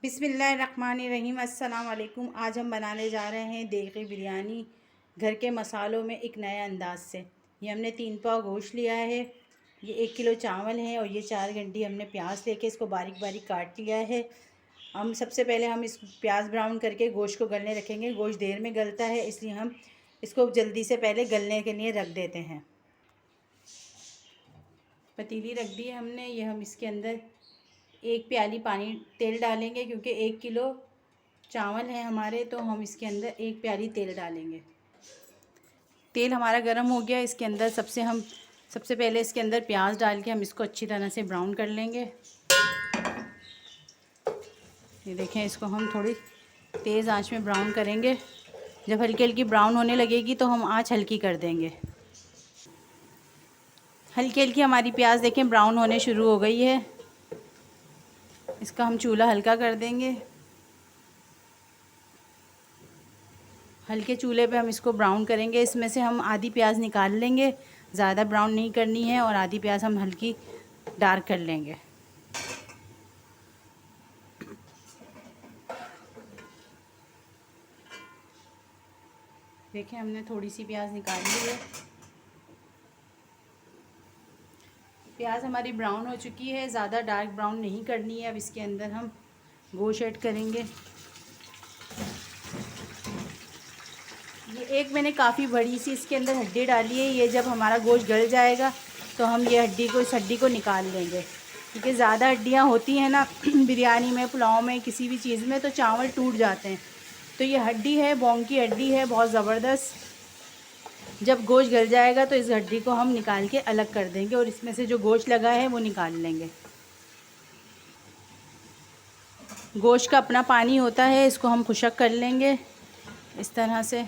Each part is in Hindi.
बिस्मिल्लाहिर्रहमानिर्रहीम। अस्सलाम वालेकुम। आज हम बनाने जा रहे हैं देगी बिरयानी घर के मसालों में एक नए अंदाज से। ये हमने 3 पाव गोश्त लिया है, ये 1 किलो चावल है और ये 4 गंढी हमने प्याज लेके इसको बारीक बारीक काट लिया है। हम सबसे पहले इस प्याज ब्राउन करके गोश्त को गलने रखेंगे। गोश्त देर में गलता है, इसलिए हम इसको जल्दी से पहले गलने के लिए रख देते हैं। पतीली रख दी है हमने। ये हम इसके अंदर 1 प्याली पानी तेल डालेंगे, क्योंकि 1 किलो चावल है हमारे, तो हम इसके अंदर 1 प्याली तेल डालेंगे। तेल हमारा गर्म हो गया। इसके अंदर सबसे पहले इसके अंदर प्याज डाल के हम इसको अच्छी तरह से ब्राउन कर लेंगे। ये देखें, इसको हम थोड़ी तेज़ आंच में ब्राउन करेंगे। जब हल्की हल्की ब्राउन होने लगेगी तो हम आंच हल्की कर देंगे। हल्की हल्की हमारी प्याज देखें ब्राउन होने शुरू हो गई है। इसका हम चूल्हा हल्का कर देंगे। हल्के चूल्हे पे हम इसको ब्राउन करेंगे। इसमें से हम आधी प्याज निकाल लेंगे, ज़्यादा ब्राउन नहीं करनी है, और आधी प्याज हम हल्की डार्क कर लेंगे। देखें, हमने थोड़ी सी प्याज निकाल ली है। प्याज हमारी ब्राउन हो चुकी है, ज़्यादा डार्क ब्राउन नहीं करनी है। अब इसके अंदर हम गोश्त ऐड करेंगे। ये एक मैंने काफ़ी बड़ी सी इसके अंदर हड्डी डाली है। ये जब हमारा गोश्त गल जाएगा तो हम ये इस हड्डी को निकाल लेंगे, क्योंकि ज़्यादा हड्डियाँ होती हैं ना बिरयानी में, पुलाव में, किसी भी चीज़ में, तो चावल टूट जाते हैं। तो ये हड्डी है, बोंग की हड्डी है, बहुत ज़बरदस्त। जब गोश्त गल जाएगा तो इस हड्डी को हम निकाल के अलग कर देंगे और इसमें से जो गोश्त लगा है वो निकाल लेंगे। गोश्त का अपना पानी होता है, इसको हम खुशक कर लेंगे। इस तरह से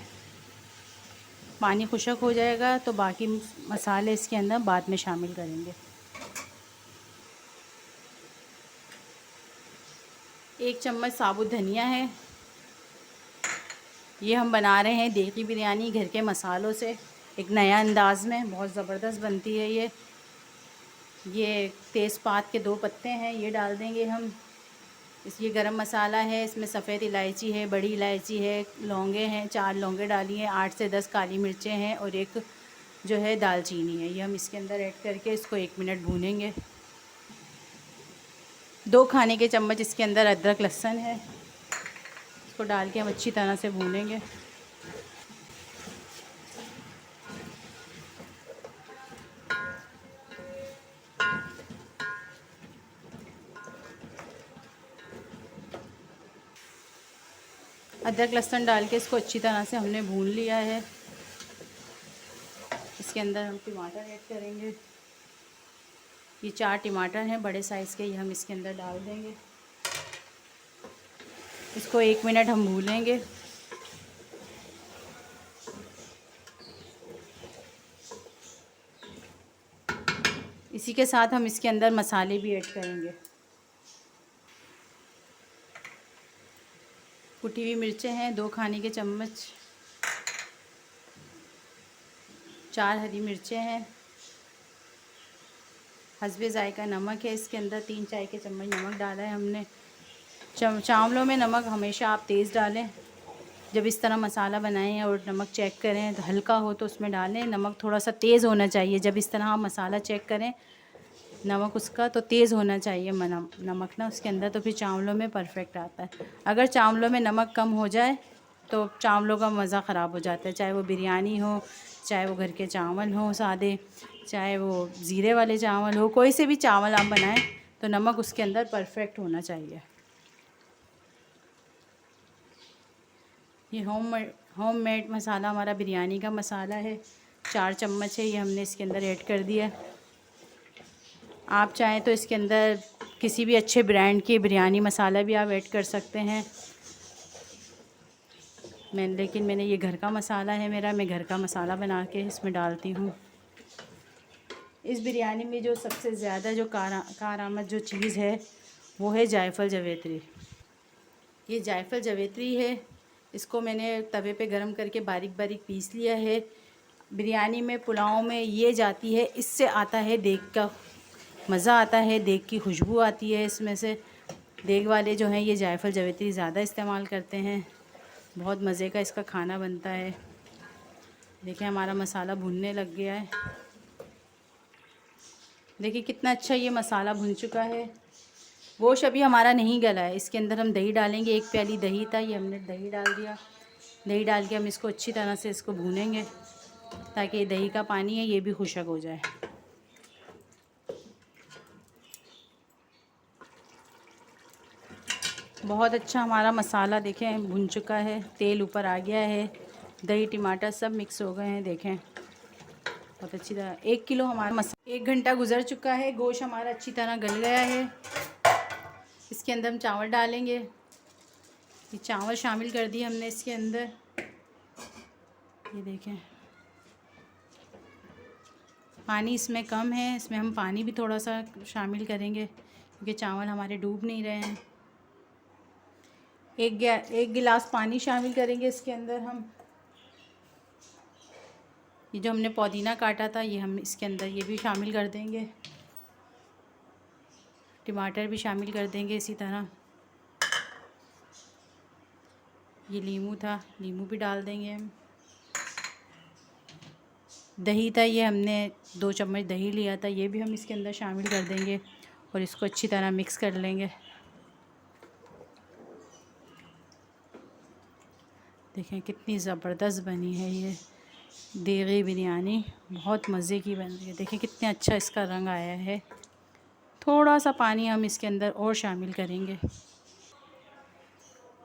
पानी खुशक हो जाएगा तो बाकी मसाले इसके अंदर बाद में शामिल करेंगे। 1 चम्मच साबुत धनिया है। ये हम बना रहे हैं देगी बिरयानी घर के मसालों से, एक नया अंदाज़ में, बहुत ज़बरदस्त बनती है ये तेज़पात के 2 पत्ते हैं, ये डाल देंगे हम। ये गरम मसाला है, इसमें सफ़ेद इलायची है, बड़ी इलायची है, लौंगे हैं, 4 लौंगे डाली हैं, 8 से 10 काली मिर्चें हैं और एक जो है दालचीनी है। ये हम इसके अंदर ऐड करके इसको 1 मिनट भूनेंगे। 2 खाने के चम्मच इसके अंदर अदरक लहसुन है, इसको डाल के हम अच्छी तरह से भूनेंगे। अदरक लहसुन डाल के इसको अच्छी तरह से हमने भून लिया है। इसके अंदर हम टमाटर ऐड करेंगे। ये 4 टमाटर हैं बड़े साइज़ के, ये हम इसके अंदर डाल देंगे। इसको 1 मिनट हम भूनेंगे। इसी के साथ हम इसके अंदर मसाले भी ऐड करेंगे। कुटी हुई मिर्चें हैं 2 खाने के चम्मच, 4 हरी मिर्चें हैं, हस्बे ज़ायका नमक है, इसके अंदर 3 चाय के चम्मच नमक डाला है हमने। चावलों में नमक हमेशा आप तेज़ डालें। जब इस तरह मसाला बनाएं और नमक चेक करें तो हल्का हो तो उसमें डालें। नमक थोड़ा सा तेज़ होना चाहिए। जब इस तरह आप मसाला चेक करें नमक उसका तो तेज़ होना चाहिए नमक ना उसके अंदर, तो फिर चावलों में परफेक्ट आता है। अगर चावलों में नमक कम हो जाए तो चावलों का मज़ा ख़राब हो जाता है, चाहे वो बिरयानी हो, चाहे वो घर के चावल हो सादे, चाहे वो ज़ीरे वाले चावल हो, कोई से भी चावल आप बनाएं तो नमक उसके अंदर परफेक्ट होना चाहिए। ये होममेड मसाला हमारा बिरयानी का मसाला है, 4 चम्मच है, ये हमने इसके अंदर ऐड कर दिया। आप चाहें तो इसके अंदर किसी भी अच्छे ब्रांड के बिरयानी मसाला भी आप ऐड कर सकते हैं। लेकिन मैंने ये घर का मसाला है मेरा, मैं घर का मसाला बना के इसमें डालती हूँ। इस बिरयानी में जो सबसे ज़्यादा जो कारआमद जो चीज़ है वो है जायफल जावित्री। ये जायफल जावित्री है, इसको मैंने तवे पे गरम करके बारीक बारीक पीस लिया है। बिरयानी में, पुलाव में ये जाती है, इससे आता है देग का मज़ा आता है, देग की खुशबू आती है इसमें से। देग वाले जो हैं ये जायफल जावित्री ज़्यादा इस्तेमाल करते हैं। बहुत मज़े का इसका खाना बनता है। देखिए हमारा मसाला भुनने लग गया है। देखिए कितना अच्छा ये मसाला भुन चुका है। गोश्त अभी हमारा नहीं गला है। इसके अंदर हम दही डालेंगे। 1 प्याली दही था, ये हमने दही डाल दिया। दही डाल के हम इसको अच्छी तरह से इसको भूनेंगे ताकि ये दही का पानी है ये भी खुशक हो जाए। बहुत अच्छा हमारा मसाला देखें भुन चुका है। तेल ऊपर आ गया है। दही टमाटर सब मिक्स हो गए हैं। देखें बहुत अच्छी तरह 1 किलो हमारा मसाला 1 घंटा गुजर चुका है। गोश्त हमारा अच्छी तरह गल गया है। इसके अंदर हम चावल डालेंगे। ये चावल शामिल कर दिए हमने इसके अंदर। ये देखें पानी इसमें कम है। इसमें हम पानी भी थोड़ा सा शामिल करेंगे क्योंकि चावल हमारे डूब नहीं रहे हैं। एक गिलास पानी शामिल करेंगे इसके अंदर हम। ये जो हमने पुदीना काटा था ये हम इसके अंदर ये भी शामिल कर देंगे। टमाटर भी शामिल कर देंगे इसी तरह। ये नींबू था, नींबू भी डाल देंगे हम। दही था, ये हमने 2 चम्मच दही लिया था, ये भी हम इसके अंदर शामिल कर देंगे और इसको अच्छी तरह मिक्स कर लेंगे। देखें कितनी ज़बरदस्त बनी है ये देगी बिरयानी। बहुत मज़े की बन रही है। देखें कितने अच्छा इसका रंग आया है। थोड़ा सा पानी हम इसके अंदर और शामिल करेंगे।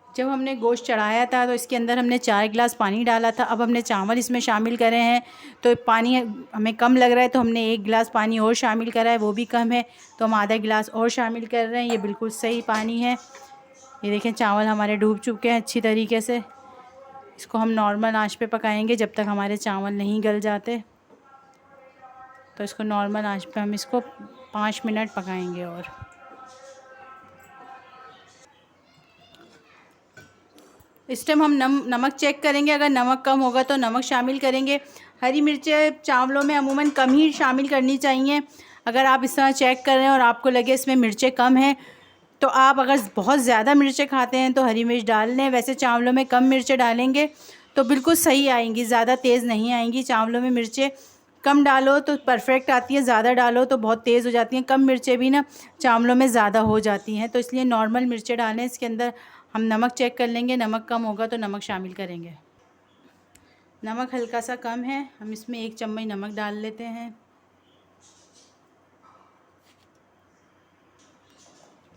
जब हमने गोश्त चढ़ाया था तो इसके अंदर हमने 4 गिलास पानी डाला था। अब हमने चावल इसमें शामिल करे हैं तो पानी हमें कम लग रहा है तो हमने 1 गिलास पानी और शामिल करा है, वो भी कम है तो हम आधा गिलास और शामिल कर रहे हैं। ये बिल्कुल सही पानी है। ये देखें चावल हमारे डूब चुके हैं अच्छी तरीके से। इसको हम नॉर्मल आंच पे पकाएंगे जब तक हमारे चावल नहीं गल जाते। तो इसको नॉर्मल आंच पे हम इसको 5 मिनट पकाएंगे। और इस टाइम हम नमक चेक करेंगे। अगर नमक कम होगा तो नमक शामिल करेंगे। हरी मिर्चें चावलों में अमूमन कम ही शामिल करनी चाहिए। अगर आप इस तरह चेक कर रहे हैं और आपको लगे इसमें मिर्चें कम हैं तो आप अगर बहुत ज़्यादा मिर्चें खाते हैं तो हरी मिर्च डाल लें। वैसे चावलों में कम मिर्चें डालेंगे तो बिल्कुल सही आएंगी, ज़्यादा तेज़ नहीं आएंगी। चावलों में मिर्चें कम डालो तो परफेक्ट आती है, ज़्यादा डालो तो बहुत तेज़ हो जाती हैं। कम मिर्चें भी ना चावलों में ज़्यादा हो जाती हैं, तो इसलिए नॉर्मल मिर्चें डालें। इसके अंदर हम नमक चेक कर लेंगे, नमक कम होगा तो नमक शामिल करेंगे। नमक हल्का सा कम है, हम इसमें 1 चम्मच नमक डाल लेते हैं।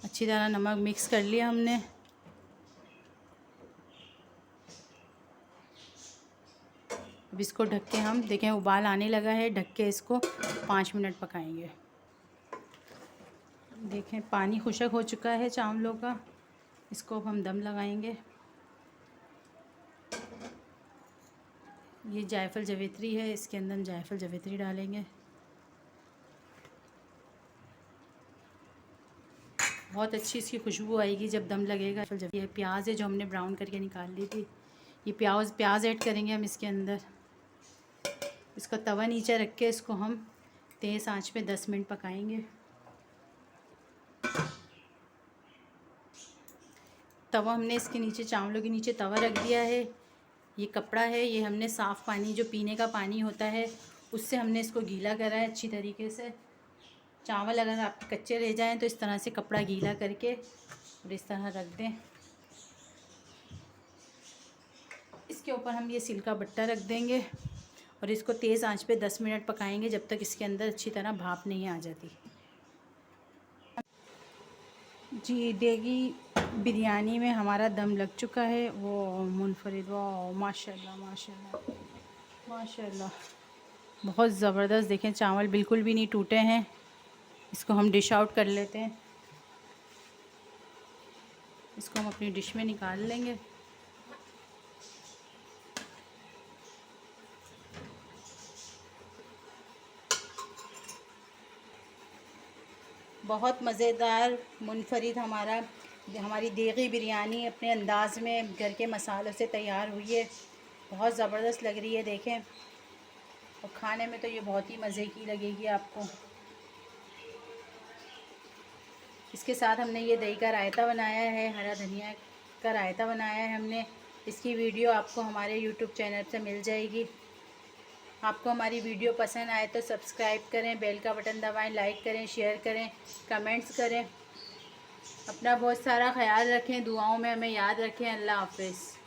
अच्छी तरह नमक मिक्स कर लिया हमने। अब इसको ढक के हम देखें उबाल आने लगा है, ढक के इसको 5 मिनट पकाएंगे। देखें पानी खुशक हो चुका है चावलों का। इसको अब हम दम लगाएंगे। ये जायफल जावित्री है, इसके अंदर हम जायफल जावित्री डालेंगे। बहुत अच्छी इसकी खुशबू आएगी जब दम लगेगा। ये प्याज है जो हमने ब्राउन करके निकाल ली थी, ये प्याज ऐड करेंगे हम इसके अंदर। इसका तवा नीचे रख के इसको हम तेज़ आंच पे 10 मिनट पकाएंगे। तवा हमने इसके नीचे चावलों के नीचे तवा रख दिया है। ये कपड़ा है, ये हमने साफ़ पानी जो पीने का पानी होता है उससे हमने इसको गीला करा है अच्छी तरीके से। चावल अगर आपके कच्चे रह जाएं तो इस तरह से कपड़ा गीला करके और इस तरह रख दें। इसके ऊपर हम ये सिल्का बट्टा रख देंगे और इसको तेज़ आंच पे 10 मिनट पकाएंगे जब तक इसके अंदर अच्छी तरह भाप नहीं आ जाती। जी देगी बिरयानी में हमारा दम लग चुका है। वो मुनफरिद, वाह माशाल्लाह माशाल्लाह माशाल्लाह, बहुत ज़बरदस्त। देखें चावल बिल्कुल भी नहीं टूटे हैं। इसको हम डिश आउट कर लेते हैं। इसको हम अपनी डिश में निकाल लेंगे। बहुत मज़ेदार मुनफरिद हमारी देगी बिरयानी अपने अंदाज़ में घर के मसालों से तैयार हुई है। बहुत ज़बरदस्त लग रही है देखें, और खाने में तो ये बहुत ही मज़े की लगेगी आपको। इसके साथ हमने ये दही का रायता बनाया है, हरा धनिया का रायता बनाया है हमने। इसकी वीडियो आपको हमारे यूट्यूब चैनल से मिल जाएगी। आपको हमारी वीडियो पसंद आए तो सब्सक्राइब करें, बेल का बटन दबाएं, लाइक करें, शेयर करें, कमेंट्स करें। अपना बहुत सारा ख्याल रखें, दुआओं में हमें याद रखें। अल्लाह हाफ़िज़।